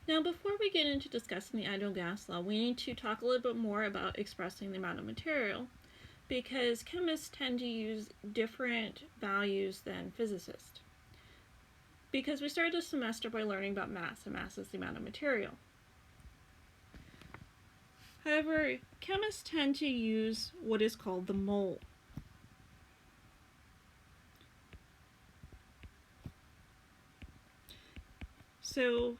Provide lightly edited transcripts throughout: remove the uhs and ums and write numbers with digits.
Now, before we get into discussing the ideal gas law, we need to talk a little bit more about expressing the amount of material, because chemists tend to use different values than physicists. Because we started this semester by learning about mass, and mass is the amount of material. However, chemists tend to use what is called the mole. So,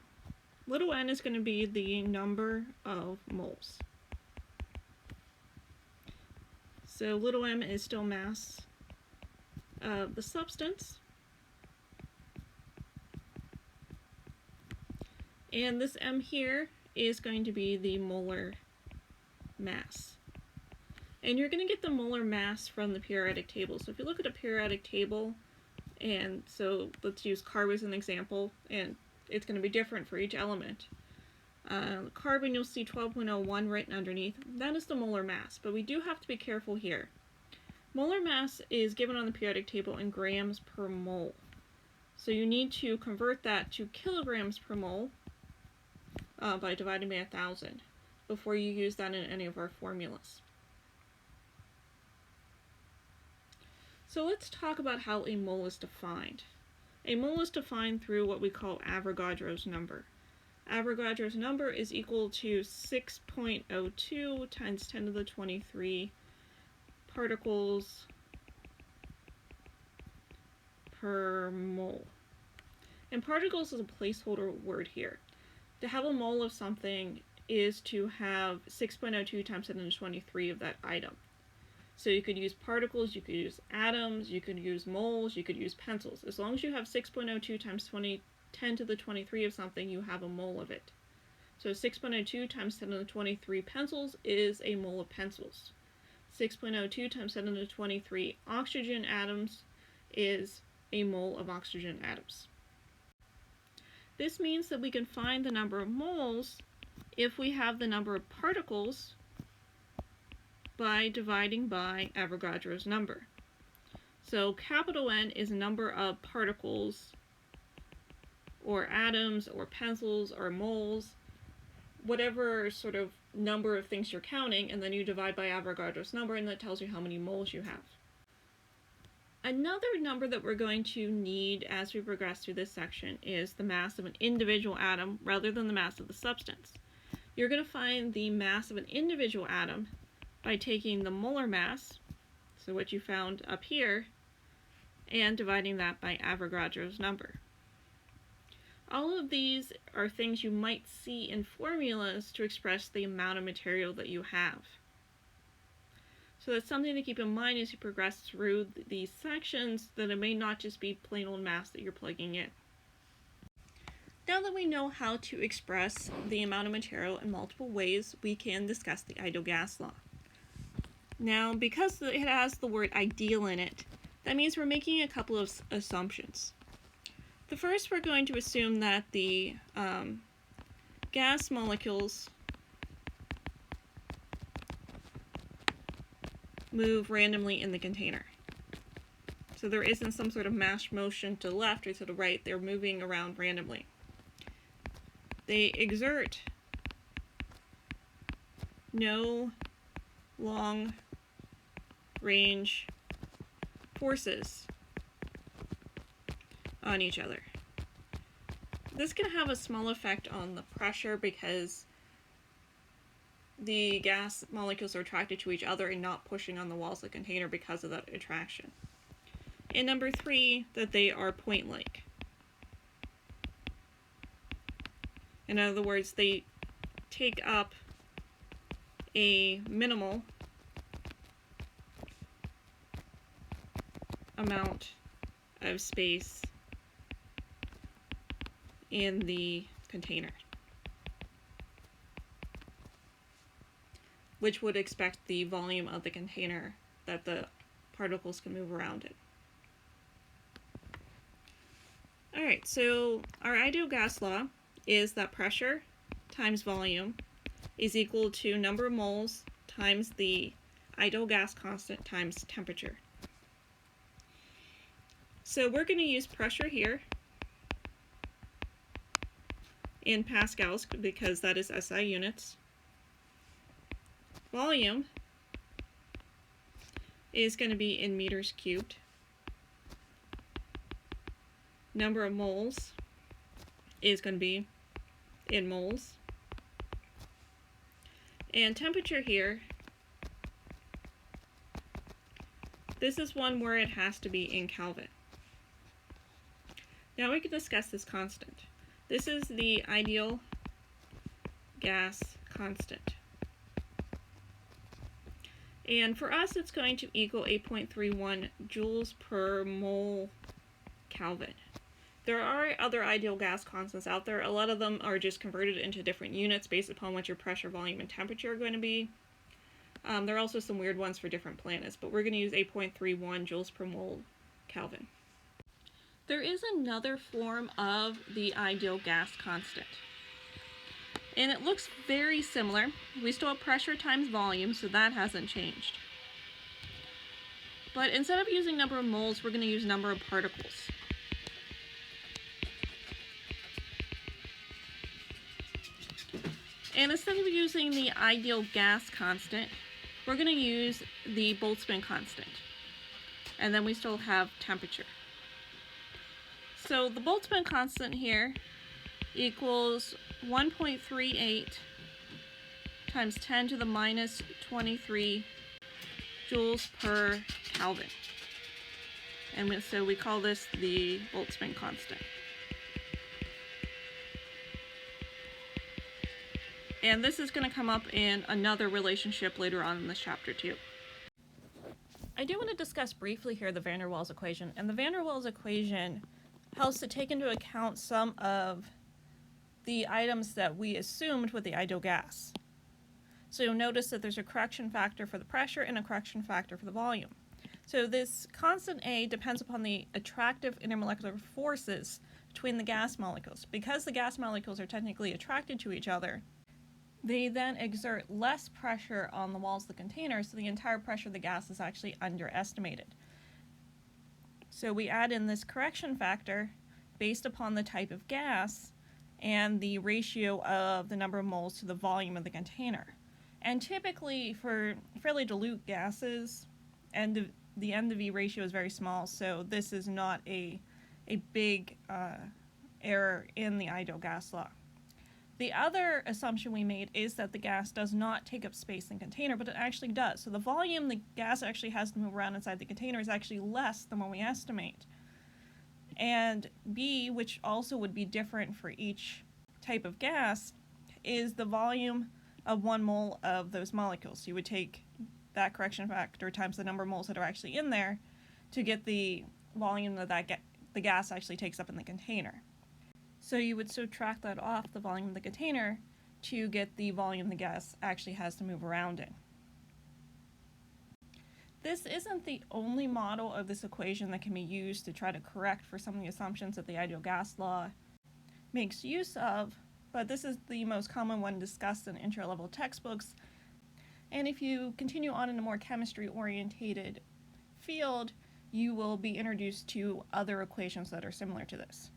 little n is going to be the number of moles. So little m is still mass of the substance. And this m here is going to be the molar mass. And you're going to get the molar mass from the periodic table. So if you look at a periodic table, and so let's use carbon as an example, and it's going to be different for each element. Carbon, you'll see 12.01 written underneath. That is the molar mass, but we do have to be careful here. Molar mass is given on the periodic table in grams per mole. So you need to convert that to kilograms per mole by dividing by 1,000 before you use that in any of our formulas. So let's talk about how a mole is defined. A mole is defined through what we call Avogadro's number. Avogadro's number is equal to 6.02 times 10 to the 23 particles per mole. And particles is a placeholder word here. To have a mole of something is to have 6.02 times 10 to the 23 of that item. So you could use particles, you could use atoms, you could use moles, you could use pencils. As long as you have 6.02 times 10 to the 23 of something, you have a mole of it. So 6.02 times 10 to the 23 pencils is a mole of pencils. 6.02 times 10 to the 23 oxygen atoms is a mole of oxygen atoms. This means that we can find the number of moles if we have the number of particles by dividing by Avogadro's number. So capital N is the number of particles or atoms or pencils or moles, whatever sort of number of things you're counting, and then you divide by Avogadro's number, and that tells you how many moles you have. Another number that we're going to need as we progress through this section is the mass of an individual atom rather than the mass of the substance. You're going to find the mass of an individual atom by taking the molar mass, so what you found up here, and dividing that by Avogadro's number. All of these are things you might see in formulas to express the amount of material that you have. So that's something to keep in mind as you progress through these sections, that it may not just be plain old mass that you're plugging in. Now that we know how to express the amount of material in multiple ways, we can discuss the ideal gas law. Now, because it has the word ideal in it, that means we're making a couple of assumptions. The first, we're going to assume that the gas molecules move randomly in the container. So there isn't some sort of mass motion to the left or to the right, they're moving around randomly. They exert no long-range forces on each other. This can have a small effect on the pressure because the gas molecules are attracted to each other and not pushing on the walls of the container because of that attraction. And number 3, that they are point-like. In other words, they take up a minimal amount of space in the container, which would expect the volume of the container that the particles can move around in. Alright, so our ideal gas law is that pressure times volume is equal to number of moles times the ideal gas constant times temperature. So we're going to use pressure here, in pascals because that is SI units. Volume is going to be in meters cubed. Number of moles is going to be in moles. And temperature here, this is one where it has to be in Kelvin. Now we can discuss this constant. This is the ideal gas constant. And for us, it's going to equal 8.31 joules per mole Kelvin. There are other ideal gas constants out there. A lot of them are just converted into different units based upon what your pressure, volume, and temperature are going to be. There are also some weird ones for different planets, but we're going to use 8.31 joules per mole Kelvin. There is another form of the ideal gas constant, and it looks very similar. We still have pressure times volume, so that hasn't changed. But instead of using number of moles, we're going to use number of particles. And instead of using the ideal gas constant, we're going to use the Boltzmann constant. And then we still have temperature. So the Boltzmann constant here equals 1.38 times 10 to the minus 23 joules per Kelvin. And so we call this the Boltzmann constant. And this is going to come up in another relationship later on in this chapter too. I do want to discuss briefly here the van der Waals equation. And the van der Waals equation helps to take into account some of the items that we assumed with the ideal gas. So you'll notice that there's a correction factor for the pressure and a correction factor for the volume. So this constant A depends upon the attractive intermolecular forces between the gas molecules. Because the gas molecules are technically attracted to each other, they then exert less pressure on the walls of the container, so the entire pressure of the gas is actually underestimated. So we add in this correction factor based upon the type of gas and the ratio of the number of moles to the volume of the container. And typically for fairly dilute gases, the N to V ratio is very small, so this is not a big error in the ideal gas law. The other assumption we made is that the gas does not take up space in the container, but it actually does. So the volume the gas actually has to move around inside the container is actually less than what we estimate. And B, which also would be different for each type of gas, is the volume of 1 mole of those molecules. So you would take that correction factor times the number of moles that are actually in there to get the volume that the gas actually takes up in the container. So you would subtract that off the volume of the container to get the volume the gas actually has to move around in. This isn't the only model of this equation that can be used to try to correct for some of the assumptions that the ideal gas law makes use of, but this is the most common one discussed in intro-level textbooks. And if you continue on in a more chemistry-orientated field, you will be introduced to other equations that are similar to this.